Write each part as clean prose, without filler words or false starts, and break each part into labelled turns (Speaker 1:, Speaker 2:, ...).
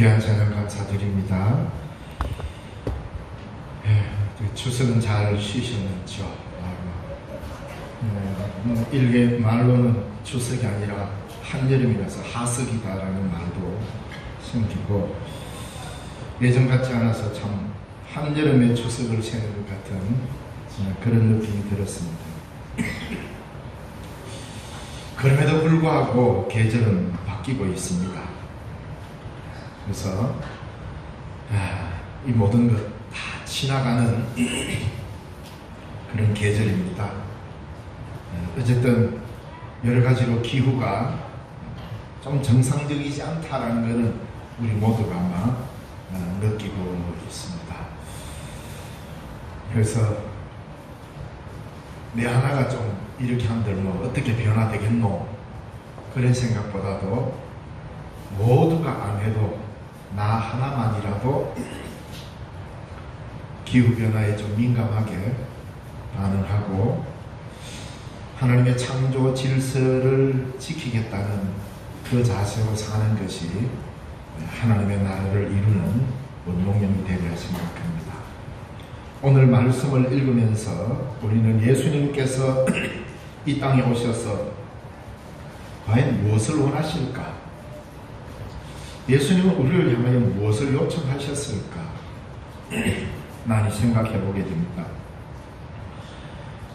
Speaker 1: 귀한 찬양 감사드립니다. 추석은 잘 쉬셨는지요? 일개 말로는 추석이 아니라 한여름이라서 하석이다라는 말도 생기고, 예전 같지 않아서 참 한여름의 추석을 새는 것 같은 그런 느낌이 들었습니다. 그럼에도 불구하고 계절은 바뀌고 있습니다. 그래서 이 모든 것 다 지나가는 그런 계절입니다. 어쨌든 여러 가지로 기후가 좀 정상적이지 않다라는 것은 우리 모두가 아마 느끼고 있습니다. 그래서 내 하나가 좀 이렇게 한들 뭐 어떻게 변화되겠노, 그런 생각보다도 모두가 안 해도 나 하나만이라도 기후변화에 좀 민감하게 반응하고 하나님의 창조 질서를 지키겠다는 그 자세로 사는 것이 하나님의 나라를 이루는 원동력이 되리라 생각합니다. 오늘 말씀을 읽으면서 우리는 예수님께서 이 땅에 오셔서 과연 무엇을 원하실까? 예수님은 우리를 향하여 무엇을 요청하셨을까? 많이 생각해 보게 됩니다.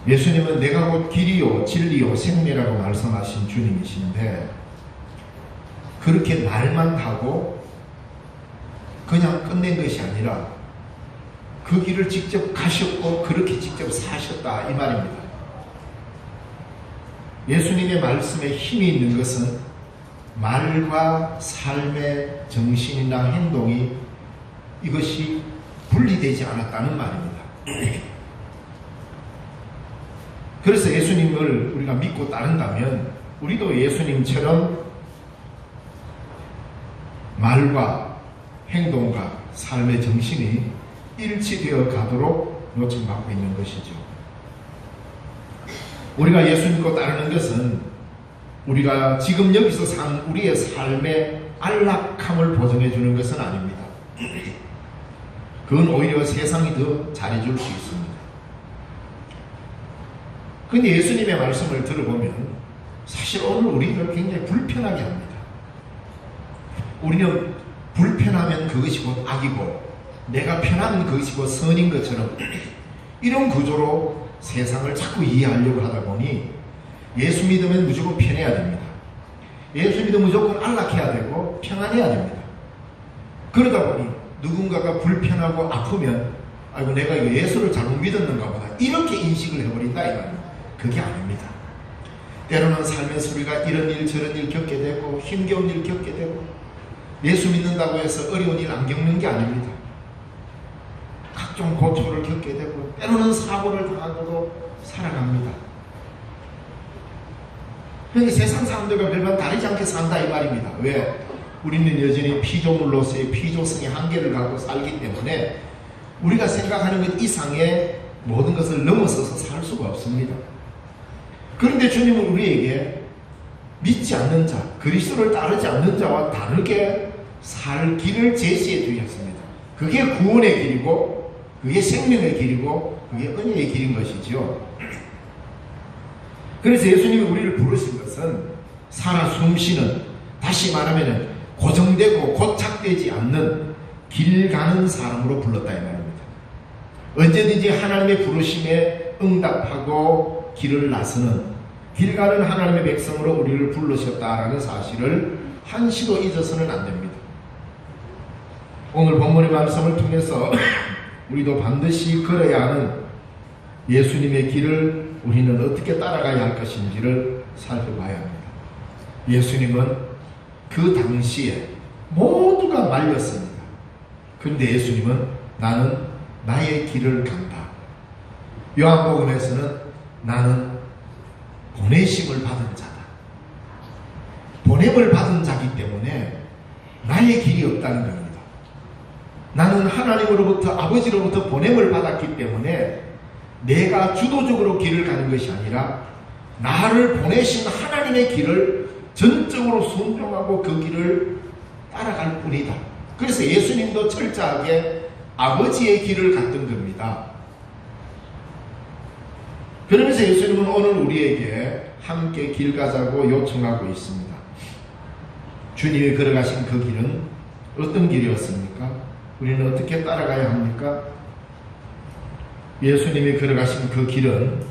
Speaker 1: 예수님은 내가 곧 길이요 진리요 생명이라고 말씀하신 주님이신데, 그렇게 말만 하고 그냥 끝낸 것이 아니라 그 길을 직접 가셨고 그렇게 직접 사셨다, 이 말입니다. 예수님의 말씀에 힘이 있는 것은 말과 삶의 정신이나 행동이 이것이 분리되지 않았다는 말입니다. 그래서 예수님을 우리가 믿고 따른다면 우리도 예수님처럼 말과 행동과 삶의 정신이 일치되어 가도록 요청받고 있는 것이죠. 우리가 예수 믿고 따르는 것은 우리가 지금 여기서 산 우리의 삶의 안락함을 보증해 주는 것은 아닙니다. 그건 오히려 세상이 더 잘해줄 수 있습니다. 근데 예수님의 말씀을 들어보면 사실 오늘 우리를 굉장히 불편하게 합니다. 우리는 불편하면 그것이 곧 악이고 내가 편하면 그것이 곧 선인 것처럼 이런 구조로 세상을 자꾸 이해하려고 하다 보니 예수 믿으면 무조건 편해야 됩니다. 예수 믿으면 무조건 안락해야 되고 평안해야 됩니다. 그러다 보니 누군가가 불편하고 아프면 아이고 내가 이거 예수를 잘못 믿었는가 보다, 이렇게 인식을 해버린다, 이 말입니다. 그게 아닙니다. 때로는 삶에서 우리가 이런 일 저런 일 겪게 되고 힘겨운 일 겪게 되고 예수 믿는다고 해서 어려운 일 안 겪는 게 아닙니다. 각종 고초를 겪게 되고 때로는 사고를 당하고도 살아갑니다. 그런데 세상 사람들과 별반 다르지 않게 산다, 이 말입니다. 왜? 우리는 여전히 피조물로서의 피조성의 한계를 갖고 살기 때문에 우리가 생각하는 것 이상의 모든 것을 넘어서서 살 수가 없습니다. 그런데 주님은 우리에게 믿지 않는 자, 그리스도를 따르지 않는 자와 다르게 살 길을 제시해 주셨습니다. 그게 구원의 길이고 그게 생명의 길이고 그게 은혜의 길인 것이죠. 그래서 예수님이 우리를 부르신 것은 살아 숨쉬는, 다시 말하면 고정되고 고착되지 않는 길 가는 사람으로 불렀다, 이 말입니다. 언제든지 하나님의 부르심에 응답하고 길을 나서는 길 가는 하나님의 백성으로 우리를 부르셨다라는 사실을 한시도 잊어서는 안 됩니다. 오늘 본문의 말씀을 통해서 우리도 반드시 걸어야 하는 예수님의 길을 우리는 어떻게 따라가야 할 것인지를 살펴봐야 합니다. 예수님은 그 당시에 모두가 말렸습니다. 그런데 예수님은 나는 나의 길을 간다. 요한복음에서는 나는 보내심을 받은 자다. 보냄을 받은 자기 때문에 나의 길이 없다는 겁니다. 나는 하나님으로부터, 아버지로부터 보냄을 받았기 때문에 내가 주도적으로 길을 가는 것이 아니라 나를 보내신 하나님의 길을 전적으로 순종하고 그 길을 따라갈 뿐이다. 그래서 예수님도 철저하게 아버지의 길을 갔던 겁니다. 그러면서 예수님은 오늘 우리에게 함께 길 가자고 요청하고 있습니다. 주님이 걸어가신 그 길은 어떤 길이었습니까? 우리는 어떻게 따라가야 합니까? 예수님이 걸어가신 그 길은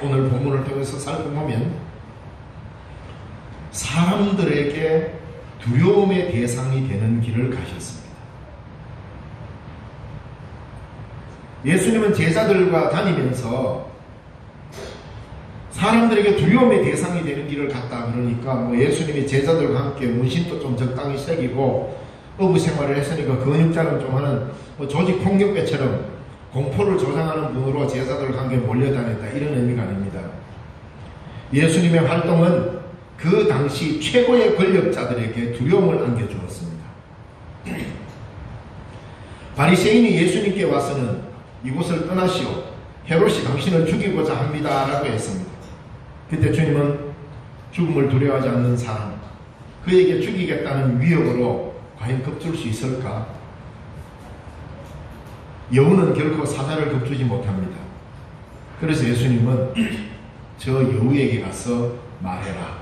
Speaker 1: 오늘 본문을 통해서 살펴보면 사람들에게 두려움의 대상이 되는 길을 가셨습니다. 예수님은 제자들과 다니면서 사람들에게 두려움의 대상이 되는 길을 갔다 그러니까 예수님이 제자들과 함께 문신도 좀 적당히 새기고 어부 생활을 했으니까 근육자랑 좀 하는 조직 폭력배처럼 공포를 조장하는 분으로 제자들과 함께 몰려다녔다 이런 의미가 아닙니다. 예수님의 활동은 그 당시 최고의 권력자들에게 두려움을 안겨주었습니다. 바리새인이 예수님께 와서는 이곳을 떠나시오. 헤롯이 당신을 죽이고자 합니다. 라고 했습니다. 그때 주님은 죽음을 두려워하지 않는 사람, 그에게 죽이겠다는 위협으로 과연 겁줄 수 있을까? 여우는 결코 사자를 겁주지 못합니다. 그래서 예수님은 저 여우에게 가서 말해라.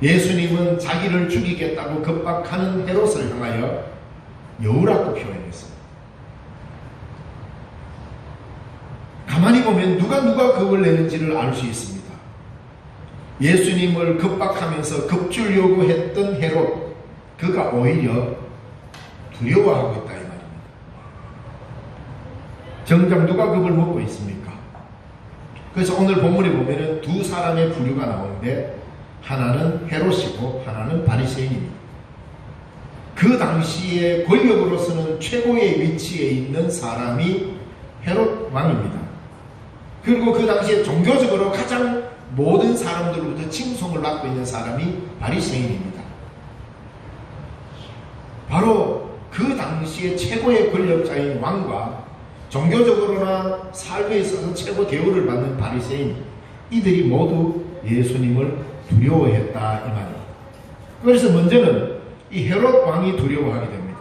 Speaker 1: 예수님은 자기를 죽이겠다고 겁박하는 헤롯을 향하여 여우라고 표현했습니다. 가만히 보면 누가 겁을 내는지를 알 수 있습니다. 예수님을 겁박하면서 겁주려고 했던 헤롯, 그가 오히려 두려워하고 있다 이 말입니다. 정작 누가 겁을 먹고 있습니까? 그래서 오늘 본문에 보면은 두 사람의 부류가 나오는데 하나는 헤롯이고 하나는 바리새인입니다. 그 당시에 권력으로서는 최고의 위치에 있는 사람이 헤롯 왕입니다. 그리고 그 당시에 종교적으로 가장 모든 사람들로부터 칭송을 받고 있는 사람이 바리새인입니다. 바로 그 당시에 최고의 권력자인 왕과 종교적으로나 삶에 있어서 최고 대우를 받는 바리새인, 이들이 모두 예수님을 두려워했다 이 말입니다. 그래서 먼저는 이 헤롯 왕이 두려워하게 됩니다.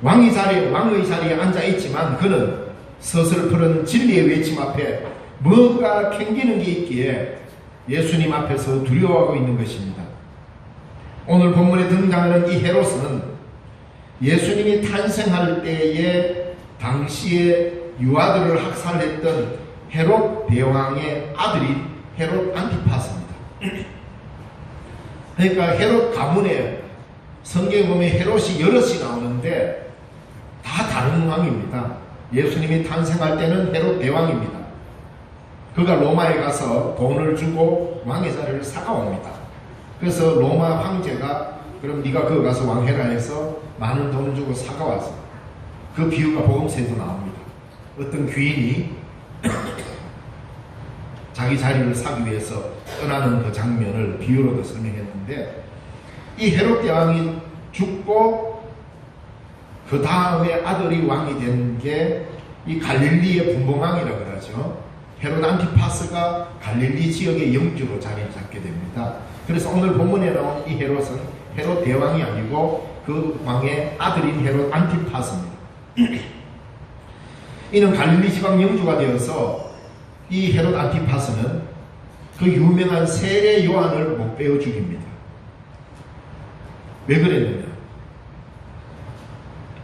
Speaker 1: 왕의 자리에 앉아 있지만 그는 서슬푸른 진리의 외침 앞에 뭔가 캥기는 게 있기에 예수님 앞에서 두려워하고 있는 것입니다. 오늘 본문에 등장하는 이 헤롯은 예수님이 탄생할 때에 당시에 유아들을 학살했던 헤롯 대왕의 아들이 헤롯 안티파스입니다. 그러니까 헤롯 가문에 성경에 보면 헤롯이 여럿이 나오는데 다 다른 왕입니다. 예수님이 탄생할 때는 헤롯 대왕입니다. 그가 로마에 가서 돈을 주고 왕의 자리를 사가옵니다. 그래서 로마 황제가 그럼 네가 거기 가서 왕해라 해서 많은 돈을 주고 사가왔어요. 그 비유가 복음서에도 나옵니다. 어떤 귀인이 자기 자리를 사기 위해서 떠나는 그 장면을 비유로도 설명했는데, 이 헤롯 대왕이 죽고 그 다음에 아들이 왕이 된 게 이 갈릴리의 분봉왕이라고 그러죠. 헤롯 안티파스가 갈릴리 지역의 영주로 자리를 잡게 됩니다. 그래서 오늘 본문에 나온 이 헤롯은 헤롯 대왕이 아니고 그 왕의 아들인 헤롯 안티파스입니다. 이는 갈릴리 지방 영주가 되어서 이 헤롯 안티파스는 그 유명한 세례 요한을 못 배워 죽입니다. 왜 그랬느냐?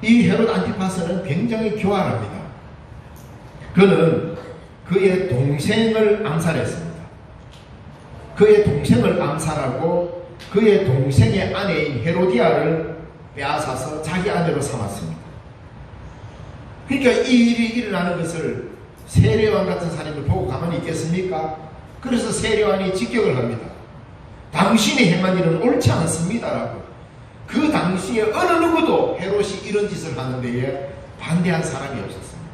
Speaker 1: 이 헤롯 안티파스는 굉장히 교활합니다. 그는 그의 동생을 암살했습니다. 그의 동생을 암살하고 그의 동생의 아내인 헤로디아를 빼앗아서 자기 아내로 삼았습니다. 그러니까 이 일이 일어나는 것을 세례요한 같은 사람을 보고 가만히 있겠습니까? 그래서 세례요한이 직격을 합니다. 당신이 행한 일은 옳지 않습니다라고. 그 당시에 어느 누구도 헤롯이 이런 짓을 하는 데에 반대한 사람이 없었습니다.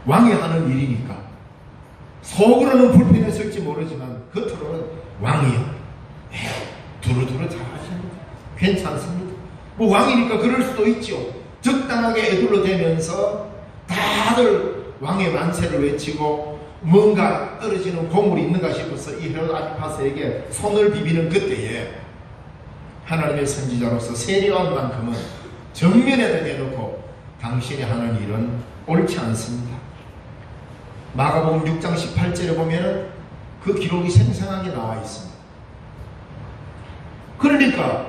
Speaker 1: 왕이 하는 일이니까. 속으로는 불편했을지 모르지만 겉으로는 왕이요. 두루두루 잘하십니다. 괜찮습니다. 뭐 왕이니까 그럴 수도 있죠. 적당하게 애들로 되면서 다들 왕의 만세를 외치고 뭔가 떨어지는 고물이 있는가 싶어서 이 헤롯 안티파스에게 손을 비비는 그때에 하나님의 선지자로서 세례요한만큼은 정면에다 대놓고 당신이 하는 일은 옳지 않습니다. 마가복음 6장 18절에 보면은 그 기록이 생생하게 나와 있습니다. 그러니까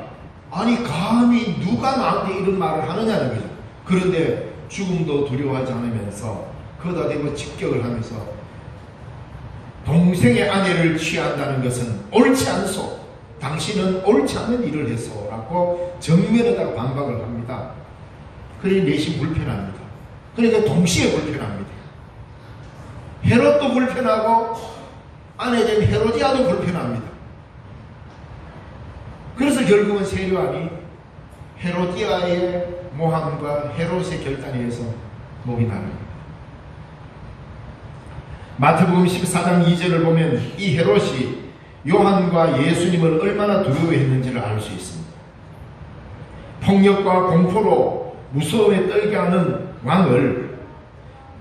Speaker 1: 아니 감히 누가 나한테 이런 말을 하느냐는 거죠. 그런데 죽음도 두려워하지 않으면서 거기다 대고 직격을 하면서 동생의 아내를 취한다는 것은 옳지 않소. 당신은 옳지 않은 일을 했소 라고 정면에다가 반박을 합니다. 그러니 내심 불편합니다. 그러니까 동시에 불편합니다. 헤롯도 불편하고 아내된 헤로디아도 불편합니다. 그래서 결국은 세례요한이 헤로디아의 모함과 헤롯의 결단에 의해서 목이 나릅니다. 마태복음 14장 2절을 보면 이 헤롯이 요한과 예수님을 얼마나 두려워했는지를 알 수 있습니다. 폭력과 공포로 무서움에 떨게 하는 왕을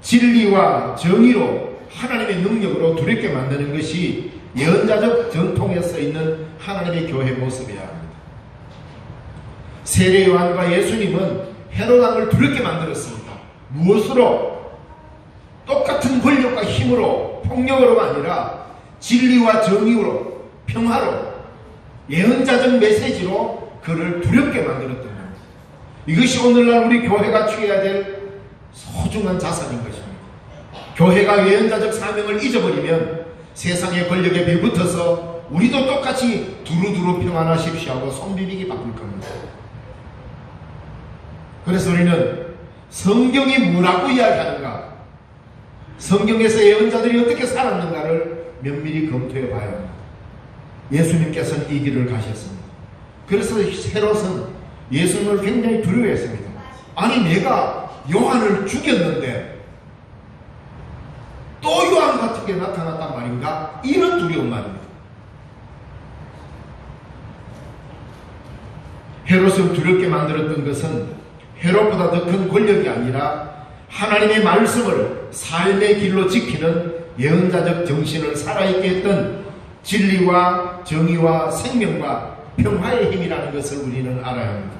Speaker 1: 진리와 정의로 하나님의 능력으로 두렵게 만드는 것이 예언자적 전통에 써 있는 하나님의 교회 모습이어야 합니다. 세례 요한과 예수님은 헤롯 왕을 두렵게 만들었습니다. 무엇으로? 똑같은 권력과 힘으로, 폭력으로가 아니라 진리와 정의로, 평화로, 예언자적 메시지로 그를 두렵게 만들었던 겁니다. 이것이 오늘날 우리 교회가 취해야 될 소중한 자산인 것입니다. 교회가 예언자적 사명을 잊어버리면 세상의 권력에 빌붙어서 우리도 똑같이 두루두루 평안하십시오 하고 손비비기 바쁠 겁니다. 그래서 우리는 성경이 뭐라고 이야기하는가, 성경에서 예언자들이 어떻게 살았는가를 면밀히 검토해 봐야 합니다. 예수님께서는 이 길을 가셨습니다. 그래서 헤롯은 예수님을 굉장히 두려워했습니다. 아니 내가 요한을 죽였는데 또 요한 같은 게 나타났단 말인가? 이런 두려운 말입니다. 헤롯을 두렵게 만들었던 것은 헤롯보다 더 큰 권력이 아니라 하나님의 말씀을 삶의 길로 지키는 예언자적 정신을 살아있게 했던 진리와 정의와 생명과 평화의 힘이라는 것을 우리는 알아야 합니다.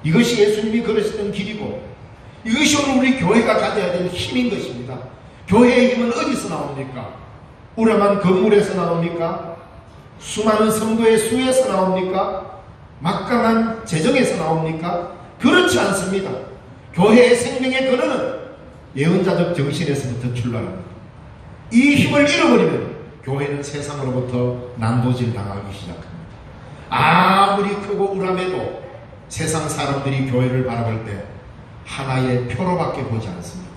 Speaker 1: 이것이 예수님이 걸으셨던 길이고 이것이 오늘 우리 교회가 가져야 될 힘인 것입니다. 교회의 힘은 어디서 나옵니까? 우람한 건물에서 나옵니까? 수많은 성도의 수에서 나옵니까? 막강한 재정에서 나옵니까? 그렇지 않습니다. 교회의 생명의 근원은 예언자적 정신에서부터 출발합니다. 이 힘을 잃어버리면 교회는 세상으로부터 난도질 당하기 시작합니다. 아무리 크고 우람해도 세상 사람들이 교회를 바라볼 때 하나의 표로밖에 보지 않습니다.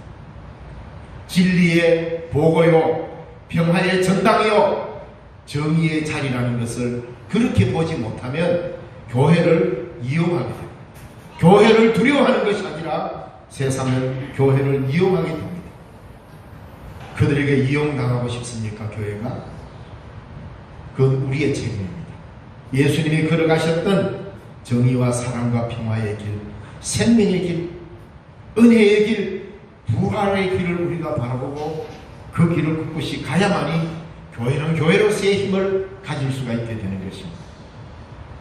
Speaker 1: 진리의 보고요, 평화의 전당이요, 정의의 자리라는 것을 그렇게 보지 못하면 교회를 이용하게 됩니다. 교회를 두려워하는 것이 아니라 세상을, 교회를 이용하게 됩니다. 그들에게 이용당하고 싶습니까? 교회가? 그건 우리의 책임입니다. 예수님이 걸어가셨던 정의와 사랑과 평화의 길, 생명의 길, 은혜의 길, 부활의 길을 우리가 바라보고 그 길을 꿋꿋이 가야만이 교회는 교회로서의 힘을 가질 수가 있게 되는 것입니다.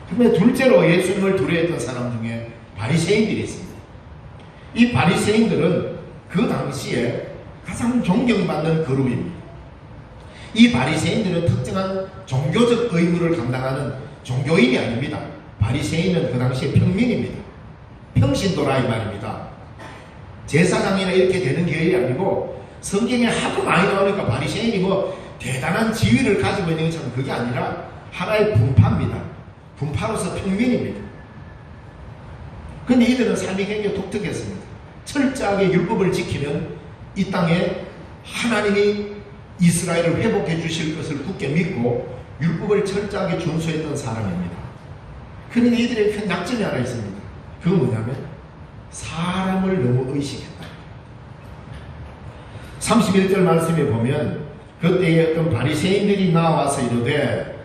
Speaker 1: 그런데 둘째로 예수님을 두려워했던 사람 중에 바리새인들이 있습니다. 이 바리새인들은 그 당시에 가장 존경받는 그룹입니다. 이 바리새인들은 특정한 종교적 의무를 감당하는 종교인이 아닙니다. 바리새인은 그 당시에 평민입니다. 평신도라 이 말입니다. 제사장이나 이렇게 되는 계열이 아니고 성경에 하도 많이 나오니까 바리새인이 뭐 대단한 지위를 가지고 있는 것처럼 그게 아니라 하나의 분파입니다. 분파로서 평민입니다. 그런데 이들은 삶이 굉장히 독특했습니다. 철저하게 율법을 지키면 이 땅에 하나님이 이스라엘을 회복해 주실 것을 굳게 믿고 율법을 철저하게 준수했던 사람입니다. 그런데 이들의 큰 약점이 하나 있습니다. 그건 뭐냐면 사람을 너무 의식했다. 31절 말씀에 보면 그때에 어떤 바리새인들이 나와서 이르되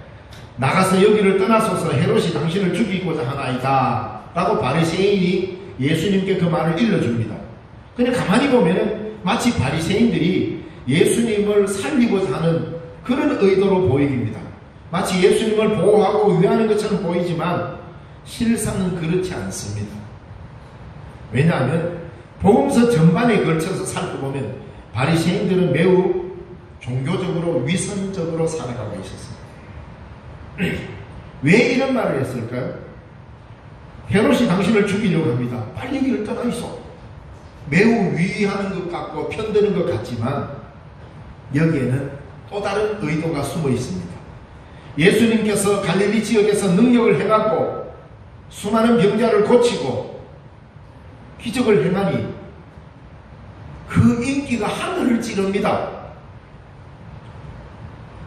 Speaker 1: 나가서 여기를 떠나소서 헤롯이 당신을 죽이고자 하나이다 라고 바리새인이 예수님께 그 말을 일러줍니다. 근데 가만히 보면 마치 바리새인들이 예수님을 살리고자 하는 그런 의도로 보입니다. 마치 예수님을 보호하고 위하는 것처럼 보이지만 실상은 그렇지 않습니다. 왜냐하면 복음서 전반에 걸쳐서 살펴보면 바리새인들은 매우 종교적으로 위선적으로 살아가고 있었습니다. 왜 이런 말을 했을까요? 헤롯이 당신을 죽이려고 합니다. 빨리 길을 떠나 있어. 매우 위하는 것 같고 편드는 것 같지만 여기에는 또 다른 의도가 숨어 있습니다. 예수님께서 갈릴리 지역에서 능력을 행하고 수많은 병자를 고치고 기적을 행하니 그 인기가 하늘을 찌릅니다.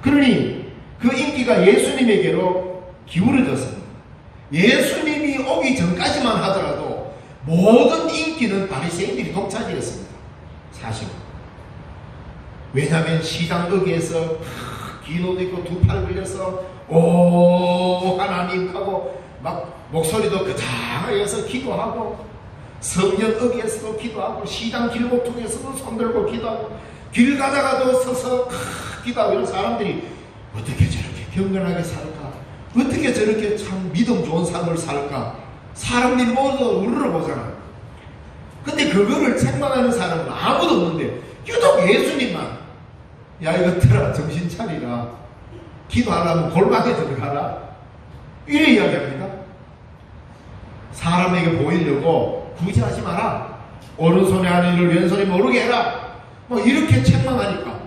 Speaker 1: 그러니 그 인기가 예수님에게로 기울어졌습니다. 예수님이 오기 전까지만 하더라도 모든 인기는 바리새인들이 독차지했습니다. 사실. 왜냐하면 시장거기에서 긴 옷 입고 두 팔 걸려서 오 하나님 하고 막 목소리도 그장해서 기도하고 성전어기에서도 기도하고 시장 길목통에서도 손들고 기도하고 길 가다가도 서서 기도하고 이런 사람들이 어떻게 저렇게 경건하게 살까? 어떻게 저렇게 참 믿음 좋은 삶을 살까? 사람들이 모두 우러러보잖아. 근데 그거를 책망하는 사람은 아무도 없는데 유독 예수님만 야 이것들아 정신 차리라. 기도하려면 골방에 들어가라. 이래 이야기합니다. 사람에게 보이려고 굳이 하지 마라. 오른손에 하는 일을 왼손이 모르게 해라. 뭐 이렇게 책망하니까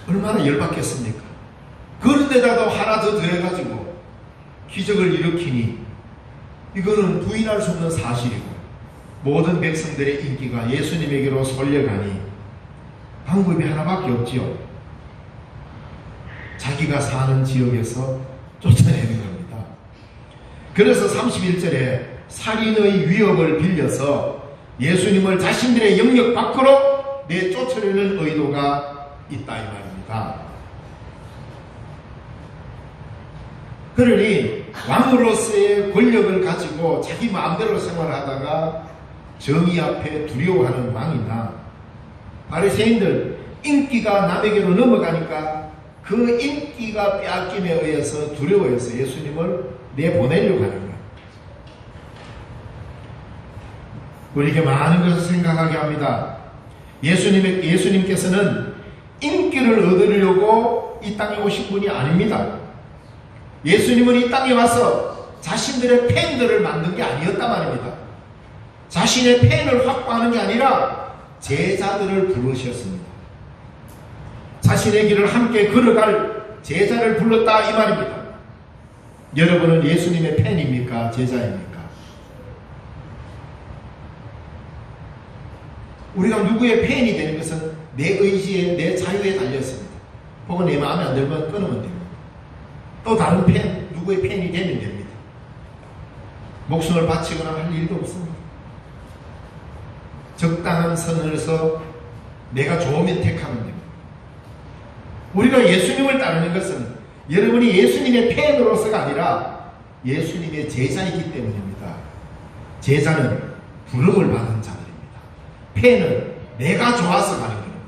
Speaker 1: 얼마나 열받겠습니까? 그런데다가 하나 더 더해가지고 기적을 일으키니 이거는 부인할 수 없는 사실이고 모든 백성들의 인기가 예수님에게로 쏠려가니 방법이 하나밖에 없지요. 자기가 사는 지역에서 쫓아내는 겁니다. 그래서 31절에 살인의 위협을 빌려서 예수님을 자신들의 영역 밖으로 내쫓으려는 의도가 있다 이 말입니다. 그러니 왕으로서의 권력을 가지고 자기 마음대로 생활하다가 정의 앞에 두려워하는 왕이나 바리새인들 인기가 남에게로 넘어가니까 그 인기가 빼앗김에 의해서 두려워해서 예수님을 내보내려고 하는 거예요. 우리에게 많은 것을 생각하게 합니다. 예수님께서는 인기를 얻으려고 이 땅에 오신 분이 아닙니다. 예수님은 이 땅에 와서 자신들의 팬들을 만든 게 아니었단 말입니다. 자신의 팬을 확보하는 게 아니라 제자들을 부르셨습니다. 자신의 길을 함께 걸어갈 제자를 불렀다 이 말입니다. 여러분은 예수님의 팬입니까? 제자입니까? 우리가 누구의 팬이 되는 것은 내 의지에 내 자유에 달렸습니다. 혹은 내 마음에 안 들면 끊으면 됩니다. 또 다른 팬, 누구의 팬이 되면 됩니다. 목숨을 바치거나 할 일도 없습니다. 적당한 선에서 내가 좋으면 택하면 됩니다. 우리가 예수님을 따르는 것은 여러분이 예수님의 팬으로서가 아니라 예수님의 제자이기 때문입니다. 제자는 부름을 받은 자들입니다. 팬은 내가 좋아서 가는 겁니다.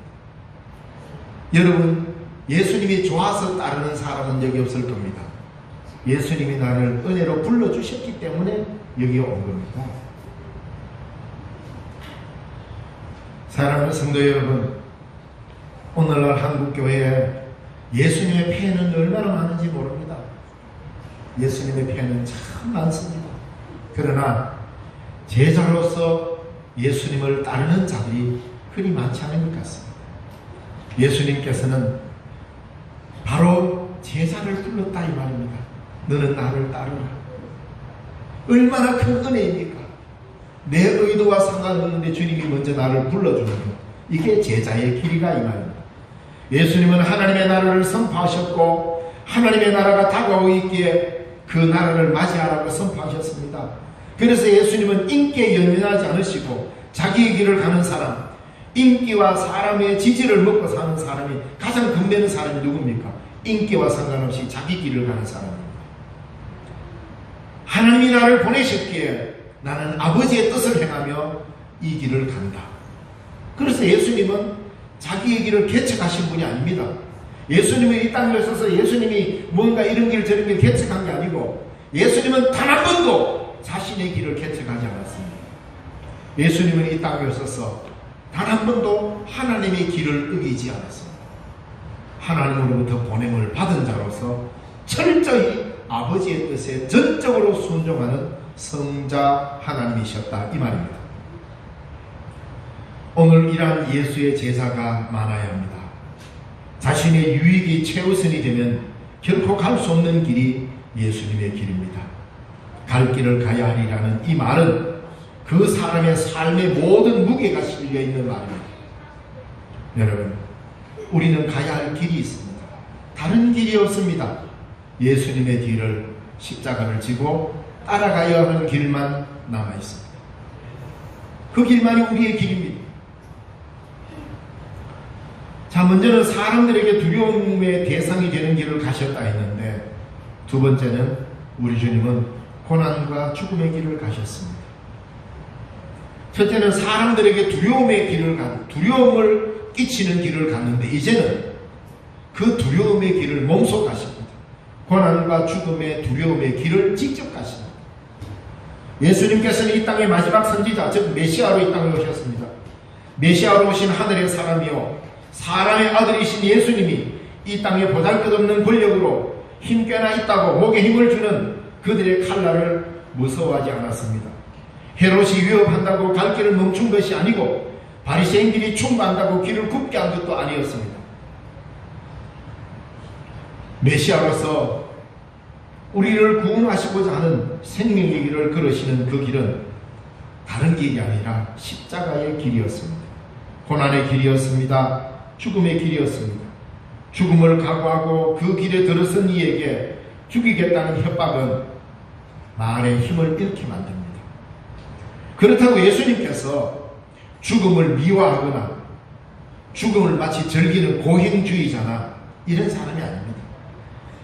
Speaker 1: 여러분 예수님이 좋아서 따르는 사람은 여기 없을 겁니다. 예수님이 나를 은혜로 불러주셨기 때문에 여기 온 겁니다. 사랑하는 성도 여러분, 오늘날 한국교회에 예수님의 팬은 얼마나 많은지 모릅니다. 예수님의 팬은 참 많습니다. 그러나 제자로서 예수님을 따르는 자들이 그리 많지 않은 것 같습니다. 예수님께서는 바로 제자를 불렀다 이 말입니다. 너는 나를 따르라. 얼마나 큰 은혜입니까? 내 의도와 상관없는데 주님이 먼저 나를 불러주는 것. 이게 제자의 길이가 이 말입니다. 예수님은 하나님의 나라를 선포하셨고 하나님의 나라가 다가오고 있기에 그 나라를 맞이하라고 선포하셨습니다. 그래서 예수님은 인기에 연연하지 않으시고 자기의 길을 가는 사람, 인기와 사람의 지지를 먹고 사는 사람이 가장 겁내는 사람이 누굽니까? 인기와 상관없이 자기 길을 가는 사람입니다. 하나님이 나를 보내셨기에 나는 아버지의 뜻을 행하며 이 길을 간다. 그래서 예수님은 자기의 길을 개척하신 분이 아닙니다. 예수님이 이 땅에 오셔서 예수님이 뭔가 이런 길 저런 길 개척한 게 아니고 예수님은 단 한 번도 자신의 길을 개척하지 않았습니다. 예수님은 이 땅에 오셔서 단 한 번도 하나님의 길을 어기지 않았습니다. 하나님으로부터 보냄을 받은 자로서 철저히 아버지의 뜻에 전적으로 순종하는 성자 하나님이셨다, 이 말입니다. 오늘 이러한 예수의 제자가 많아야 합니다. 자신의 유익이 최우선이 되면 결코 갈 수 없는 길이 예수님의 길입니다. 갈 길을 가야 하리라는 이 말은 그 사람의 삶의 모든 무게가 실려있는 말입니다. 여러분, 우리는 가야 할 길이 있습니다. 다른 길이 없습니다. 예수님의 뒤를, 십자가를 지고 따라가야 하는 길만 남아있습니다. 그 길만이 우리의 길입니다. 자, 먼저는 사람들에게 두려움의 대상이 되는 길을 가셨다 했는데, 두 번째는 우리 주님은 고난과 죽음의 길을 가셨습니다. 첫째는 사람들에게 두려움을 끼치는 길을 갔는데, 이제는 그 두려움의 길을 몸소 가십니다. 고난과 죽음의 두려움의 길을 직접 가십니다. 예수님께서는 이 땅의 마지막 선지자, 즉 메시아로 이 땅에 오셨습니다. 메시아로 오신 하늘의 사람이요, 사람의 아들이신 예수님이 이 땅에 보잘것없는 권력으로 힘 꽤나 있다고 목에 힘을 주는 그들의 칼날을 무서워하지 않았습니다. 헤롯이 위협한다고 갈 길을 멈춘 것이 아니고 바리새인들이 충고한다고 길을 굽게 한 것도 아니었습니다. 메시아로서 우리를 구원하시고자 하는 생명의 길을 걸으시는 그 길은 다른 길이 아니라 십자가의 길이었습니다. 고난의 길이었습니다. 죽음의 길이었습니다. 죽음을 각오하고 그 길에 들어선 이에게 죽이겠다는 협박은 말의 힘을 잃게 만듭니다. 그렇다고 예수님께서 죽음을 미워하거나 죽음을 마치 즐기는 고행주의자나 이런 사람이 아닙니다.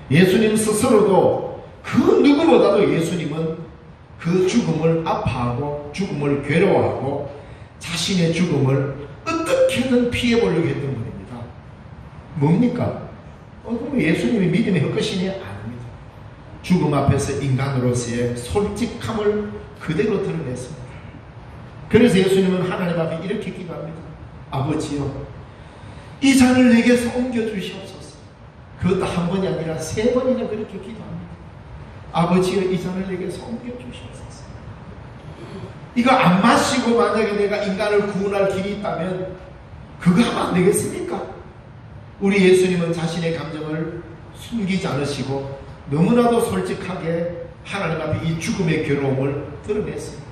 Speaker 1: 예수님 스스로도 그 누구보다도 예수님은 그 죽음을 아파하고 죽음을 괴로워하고 자신의 죽음을 어떻게든 피해보려고 했던 분입니다. 뭡니까? 그럼 예수님이 믿음의 헛것이냐? 아닙니다. 죽음 앞에서 인간으로서의 솔직함을 그대로 드러냈습니다. 그래서 예수님은 하나님 앞에 이렇게 기도합니다. 아버지요, 이 잔을 내게서 옮겨주시옵소서. 그것도 한 번이 아니라 3번이나 그렇게 기도합니다. 아버지요, 이 잔을 내게서 옮겨주시옵소서. 이거 안 마시고 만약에 내가 인간을 구원할 길이 있다면 그거 하면 안 되겠습니까? 우리 예수님은 자신의 감정을 숨기지 않으시고 너무나도 솔직하게 하나님 앞에 이 죽음의 괴로움을 드러냈습니다.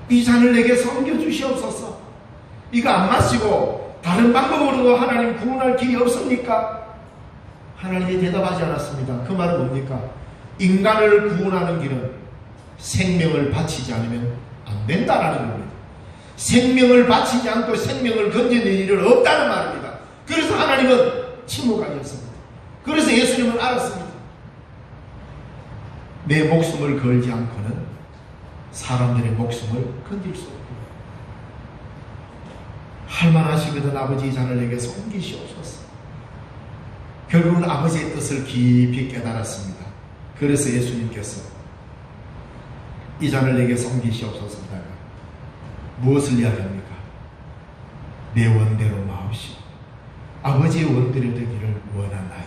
Speaker 1: 이 잔을 내게서 옮겨주시옵소서. 이거 안 마시고 다른 방법으로도 하나님 구원할 길이 없습니까? 하나님이 대답하지 않았습니다. 그 말은 뭡니까? 인간을 구원하는 길은 생명을 바치지 않으면 안 된다라는 겁니다. 생명을 바치지 않고 생명을 건지는 일은 없다는 말입니다. 그래서 하나님은 침묵하셨습니다. 그래서 예수님은 알았습니다. 내 목숨을 걸지 않고는 사람들의 목숨을 건질 수 없고, 할만하시거든 아버지 이 잔을 내게서 옮기시옵소서. 결국은 아버지의 뜻을 깊이 깨달았습니다. 그래서 예수님께서 이 잔을 내게서 옮기시옵소서 하다가 무엇을 이야기합니까? 내 원대로 마옵시오. 아버지의 원대로 되기를 원하나이다.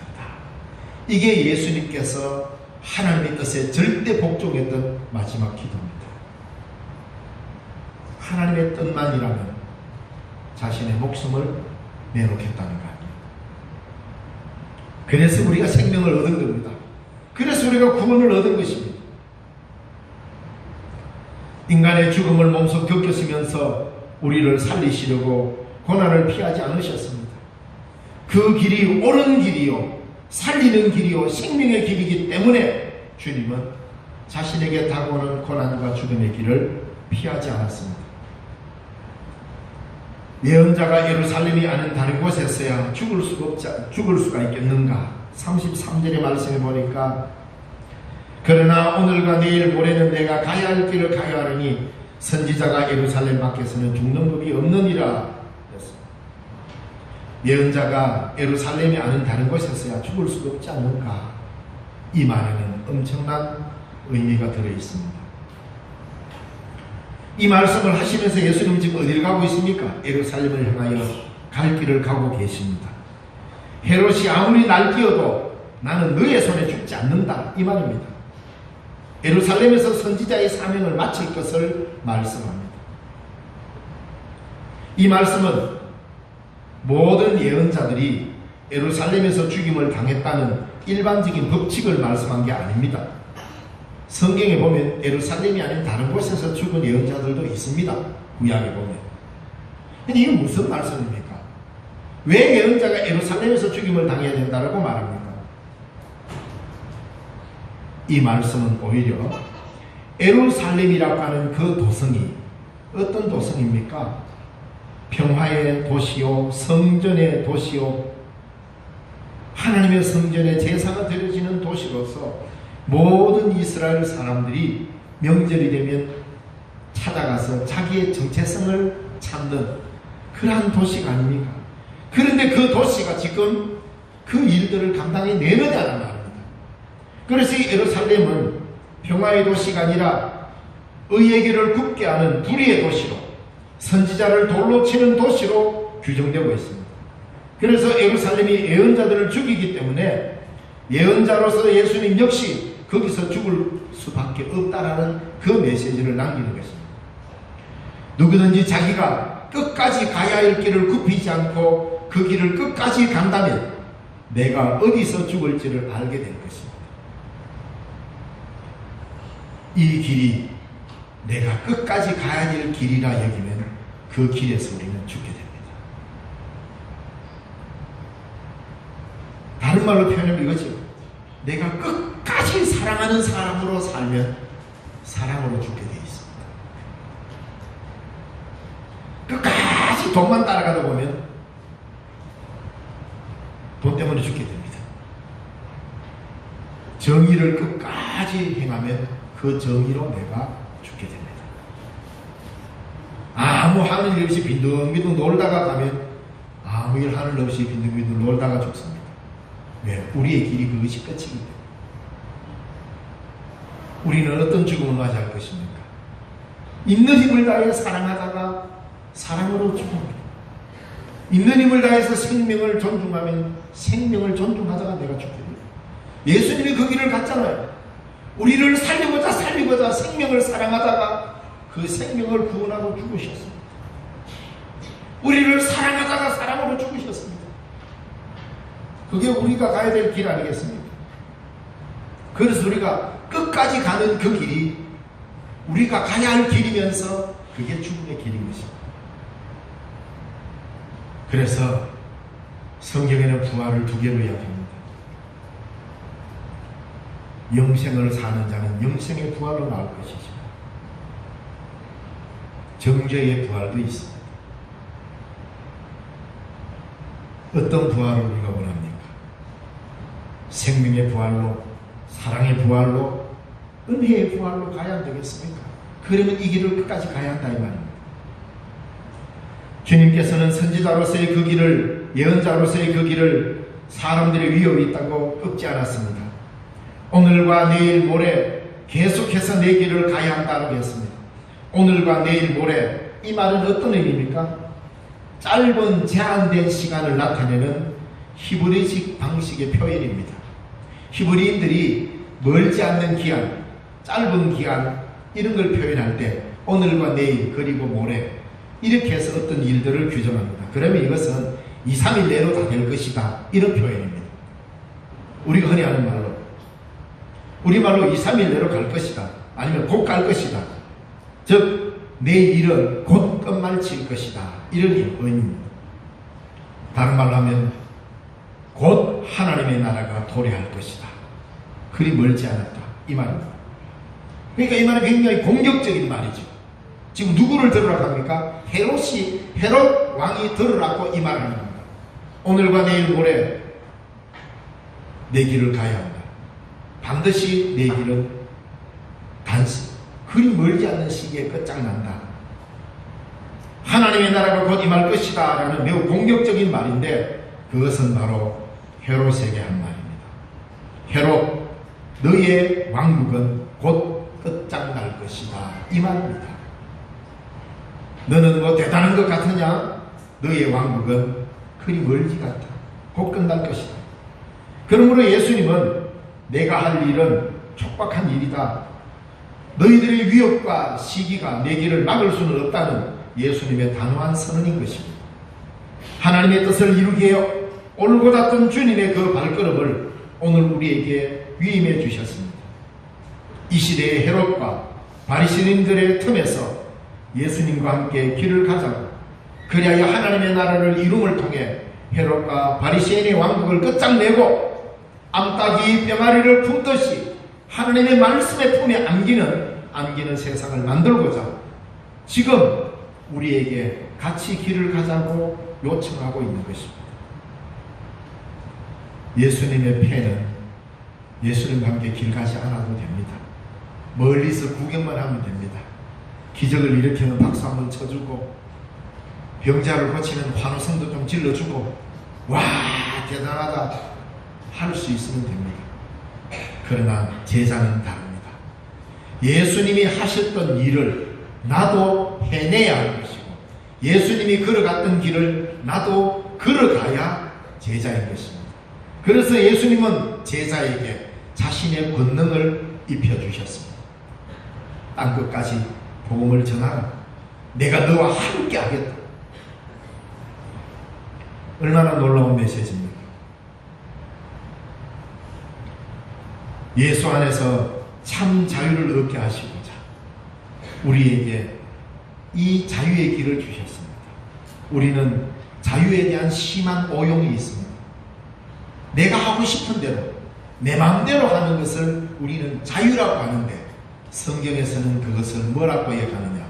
Speaker 1: 이게 예수님께서 하나님의 뜻에 절대 복종했던 마지막 기도입니다. 하나님의 뜻만이라면 자신의 목숨을 내놓겠다는 거 아니에요. 그래서 우리가 생명을 얻은 겁니다. 그래서 우리가 구원을 얻은 것입니다. 인간의 죽음을 몸소 겪으시면서 우리를 살리시려고 고난을 피하지 않으셨습니다. 그 길이 옳은 길이요, 살리는 길이요, 생명의 길이기 때문에 주님은 자신에게 다가오는 고난과 죽음의 길을 피하지 않았습니다. 예언자가 예루살렘이 아닌 다른 곳에서야 죽을 수가 있겠는가? 33절의 말씀을 보니까 그러나 오늘과 내일 모레는 내가 가야 할 길을 가야 하느니 선지자가 예루살렘 밖에서는 죽는 법이 없느니라. 예언자가 예루살렘이 아닌 다른 곳에서야 죽을 수가 없지 않는가? 이 말에는 엄청난 의미가 들어있습니다. 이 말씀을 하시면서 예수님 지금 어디를 가고 있습니까? 예루살렘을 향하여 갈 길을 가고 계십니다. 헤롯이 아무리 날뛰어도 나는 너의 손에 죽지 않는다, 이 말입니다. 예루살렘에서 선지자의 사명을 마칠 것을 말씀합니다. 이 말씀은 모든 예언자들이 예루살렘에서 죽임을 당했다는 일반적인 법칙을 말씀한 게 아닙니다. 성경에 보면 예루살렘이 아닌 다른 곳에서 죽은 예언자들도 있습니다. 구약에 보면. 근데 이건 무슨 말씀입니까? 왜 예언자가 예루살렘에서 죽임을 당해야 된다고 말합니까? 이 말씀은 오히려 예루살렘이라고 하는 그 도성이 어떤 도성입니까? 평화의 도시요, 성전의 도시요, 하나님의 성전에 제사가 드려지는 도시로서 모든 이스라엘 사람들이 명절이 되면 찾아가서 자기의 정체성을 찾는 그러한 도시가 아닙니까? 그런데 그 도시가 지금 그 일들을 감당해내느냐는 말입니다. 그래서 이 예루살렘은 평화의 도시가 아니라 의의 길을 굽게 하는 불의의 도시로, 선지자를 돌로 치는 도시로 규정되고 있습니다. 그래서 예루살렘이 예언자들을 죽이기 때문에 예언자로서 예수님 역시 거기서 죽을 수밖에 없다라는 그 메시지를 남기는 것입니다. 누구든지 자기가 끝까지 가야 할 길을 굽히지 않고 그 길을 끝까지 간다면 내가 어디서 죽을지를 알게 될 것입니다. 이 길이 내가 끝까지 가야 될 길이라 여기면 그 길에서 우리는 죽게 됩니다. 다른 말로 표현하면 이거죠. 내가 끝까지 사랑하는 사람으로 살면 사랑으로 죽게 되어 있습니다. 끝까지 돈만 따라가다 보면 돈 때문에 죽게 됩니다. 정의를 끝까지 행하면 그 정의로 내가 죽게 됩니다. 아무 하는 일 없이 빈둥빈둥 놀다가 가면 아무 일 하는 일 없이 빈둥빈둥 놀다가 죽습니다. 왜? 우리의 길이 그것이 끝이기 때문에. 우리는 어떤 죽음을 맞이할 것입니까? 있는 힘을 다해 사랑하다가 사랑으로 죽습니다. 있는 힘을 다해서 생명을 존중하면 생명을 존중하다가 내가 죽게 됩니다. 예수님이 그 길을 갔잖아요. 우리를 살리고자 생명을 사랑하다가 그 생명을 구원하고 죽으셨습니다. 우리를 사랑하다가 사랑으로 죽으셨습니다. 그게 우리가 가야 될 길 아니겠습니까? 그래서 우리가 끝까지 가는 그 길이 우리가 가야 할 길이면서 그게 죽음의 길인 것입니다. 그래서 성경에는 부활을 두 개로 이야기합니다. 영생을 사는 자는 영생의 부활로 나올 것이죠. 정죄의 부활도 있습니다. 어떤 부활을 우리가 원합니까? 생명의 부활로, 사랑의 부활로, 은혜의 부활로 가야 안 되겠습니까? 그러면 이 길을 끝까지 가야 한다 이 말입니다. 주님께서는 선지자로서의 그 길을, 예언자로서의 그 길을 사람들의 위협이 있다고 꺾지 않았습니다. 오늘과 내일 모레 계속해서 내 길을 가야 한다고 했습니다. 오늘과 내일 모레, 이 말은 어떤 의미입니까? 짧은 제한된 시간을 나타내는 히브리식 방식의 표현입니다. 히브리인들이 멀지 않는 기한, 짧은 기한 이런 걸 표현할 때 오늘과 내일 그리고 모레 이렇게 해서 어떤 일들을 규정합니다. 그러면 이것은 2, 3일 내로 다 될 것이다 이런 표현입니다. 우리가 흔히 하는 말로 우리말로 2, 3일 내로 갈 것이다, 아니면 곧 갈 것이다, 즉 내일은 곧 끝말칠 것이다 이런 의미입니다. 다른 말로 하면 곧 하나님의 나라가 도래할 것이다, 그리 멀지 않았다 이 말입니다. 그러니까 이 말은 굉장히 공격적인 말이죠. 지금 누구를 들으라고 합니까? 헤롯 왕이 들으라고 이 말을 합니다. 오늘과 내일 모레 내 길을 가야 한다. 반드시 내 길은 그리 멀지 않는 시기에 끝장난다. 하나님의 나라가 곧 임할 것이다 라는 매우 공격적인 말인데 그것은 바로 헤롯에게 한 말입니다. 헤롯, 너의 왕국은 곧 끝장날 것이다 이 말입니다. 너는 뭐 대단한 것 같으냐? 너의 왕국은 그리 멀지 같아. 곧 끝날 것이다. 그러므로 예수님은 내가 할 일은 촉박한 일이다. 너희들의 위협과 시기가 내 길을 막을 수는 없다는 예수님의 단호한 선언인 것입니다. 하나님의 뜻을 이루기 위해 오늘고 닿던 주님의 그 발걸음을 오늘 우리에게 위임해 주셨습니다. 이 시대의 헤롯과 바리새인들의 틈에서 예수님과 함께 길을 가자고, 그리하여 하나님의 나라를 이룸을 통해 헤롯과 바리새인의 왕국을 끝장내고 암탉이 병아리를 품듯이 하나님의 말씀의 품에 안기는 세상을 만들고자 지금 우리에게 같이 길을 가자고 요청하고 있는 것입니다. 예수님의 패는 예수님과 함께 길 가지 않아도 됩니다. 멀리서 구경만 하면 됩니다. 기적을 일으키는 박수 한번 쳐주고, 병자를 고치는 환호성도 좀 질러주고, 와 대단하다 할 수 있으면 됩니다. 그러나 제자는 다릅니다. 예수님이 하셨던 일을 나도 해내야 할 것이고, 예수님이 걸어갔던 길을 나도 걸어가야 제자인 것입니다. 그래서 예수님은 제자에게 자신의 권능을 입혀주셨습니다. 땅끝까지 복음을 전하라. 내가 너와 함께 하겠다. 얼마나 놀라운 메시지입니까? 예수 안에서 참 자유를 얻게 하시고자 우리에게 이 자유의 길을 주셨습니다. 우리는 자유에 대한 심한 오용이 있습니다. 내가 하고 싶은 대로 내 마음대로 하는 것을 우리는 자유라고 하는데, 성경에서는 그것을 뭐라고 얘기하느냐?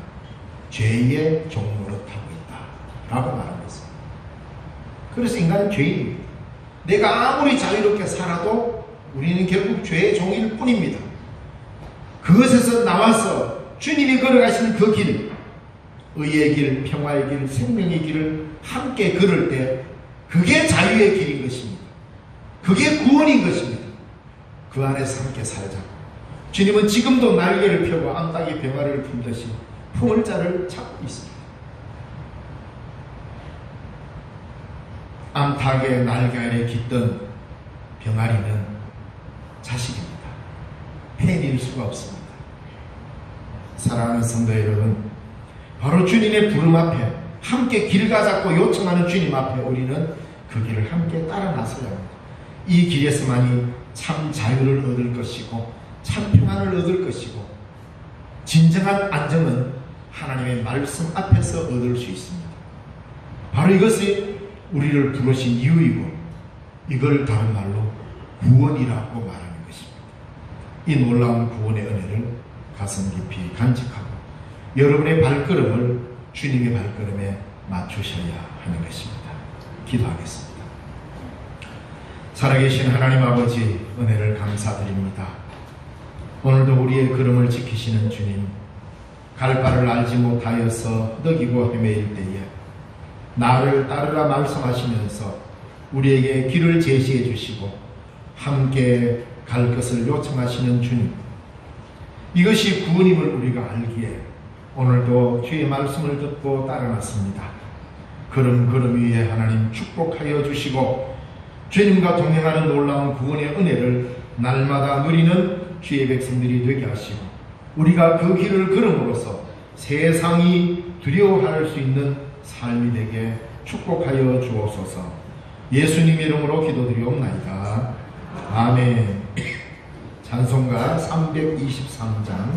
Speaker 1: 죄의 종노릇하고 있다 라고 말하고 있습니다. 그래서 인간은 죄인입니다. 내가 아무리 자유롭게 살아도 우리는 결국 죄의 종일 뿐입니다. 그것에서 나와서 주님이 걸어가시는 그 길, 의의 길, 평화의 길, 생명의 길을 함께 걸을 때 그게 자유의 길인 것입니다. 그게 구원인 것입니다. 그 안에서 함께 살자. 주님은 지금도 날개를 펴고 암탉이 병아리를 품듯이 품을 자를 찾고 있습니다. 암탉의 날개 아래 깃든 병아리는 자식입니다. 팬일 수가 없습니다. 사랑하는 성도 여러분, 바로 주님의 부름 앞에 함께 길 가자고 요청하는 주님 앞에 우리는 그 길을 함께 따라 나서야 합니다. 이 길에서만이 참 자유를 얻을 것이고 참 평안을 얻을 것이고 진정한 안정은 하나님의 말씀 앞에서 얻을 수 있습니다. 바로 이것이 우리를 부르신 이유이고, 이걸 다른 말로 구원이라고 말하는 것입니다. 이 놀라운 구원의 은혜를 가슴 깊이 간직하고 여러분의 발걸음을 주님의 발걸음에 맞추셔야 하는 것입니다. 기도하겠습니다. 살아계신 하나님 아버지, 은혜를 감사드립니다. 오늘도 우리의 걸음을 지키시는 주님, 갈 바를 알지 못하여서 허덕이고 헤매일 때에 나를 따르라 말씀하시면서 우리에게 길을 제시해 주시고 함께 갈 것을 요청하시는 주님, 이것이 구원임을 우리가 알기에 오늘도 주의 말씀을 듣고 따라났습니다. 걸음 위에 하나님 축복하여 주시고 주님과 동행하는 놀라운 구원의 은혜를 날마다 누리는 주의 백성들이 되게 하시고, 우리가 그 길을 걸음으로써 세상이 두려워할 수 있는 삶이 되게 축복하여 주옵소서. 예수님 이름으로 기도드리옵나이다. 아멘. 찬송가 323장